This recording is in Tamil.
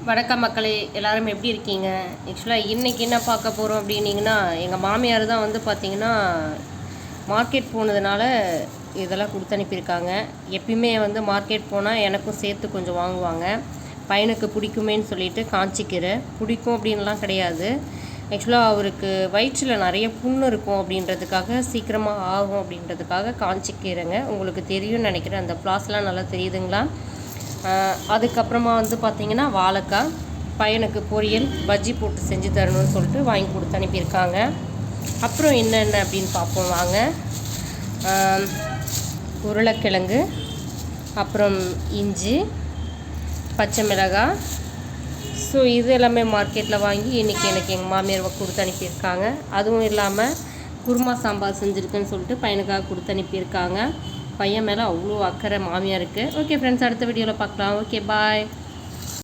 வணக்கம் மக்களே, எல்லாரும் எப்படி இருக்கீங்க? ஆக்சுவலாக இன்றைக்கி என்ன பார்க்க போகிறோம் அப்படின்னிங்கன்னா, எங்கள் மாமியார் தான் வந்து பார்த்திங்கன்னா மார்க்கெட் போனதுனால இதெல்லாம் கொடுத்து அனுப்பியிருக்காங்க. எப்பயுமே வந்து மார்க்கெட் போனால் எனக்கும் சேர்த்து கொஞ்சம் வாங்குவாங்க. பையனுக்கு பிடிக்குமேன்னு சொல்லிட்டு காஞ்சிக்கீரை பிடிக்கும் அப்படின்லாம் கிடையாது. ஆக்சுவலாக அவருக்கு வயிற்றில் நிறைய புண்ணு இருக்கும் அப்படின்றதுக்காக, சீக்கிரமாக ஆகும் அப்படின்றதுக்காக காஞ்சிக்கீரைங்க. உங்களுக்கு தெரியும்னு நினைக்கிறேன். அந்த ஃப்ளாஸ்லாம் நல்லா தெரியுதுங்களா? அதுக்கப்புறமா வந்து பார்த்திங்கன்னா வாழைக்காய், பையனுக்கு பொரியல் பஜ்ஜி போட்டு செஞ்சு தரணும்னு சொல்லிட்டு வாங்கி கொடுத்து அனுப்பியிருக்காங்க. அப்புறம் என்னென்ன அப்படின்னு பார்ப்போம் வாங்க. உருளைக்கிழங்கு, அப்புறம் இஞ்சி, பச்சை மிளகாய். ஸோ இது எல்லாமே மார்க்கெட்டில் வாங்கி இன்றைக்கி எனக்கு எங்கள் மாமியார் கொடுத்து அனுப்பியிருக்காங்க. அதுவும் இல்லாமல் குருமா சாம்பார் செஞ்சுருக்குன்னு சொல்லிட்டு பையனுக்காக கொடுத்து அனுப்பியிருக்காங்க. பையன் மேலே அவ்வளோ அக்கறை மாமியாருக்கு. ஓகே ஃப்ரெண்ட்ஸ், அடுத்த வீடியோவில் பார்க்கலாம். Okay bye.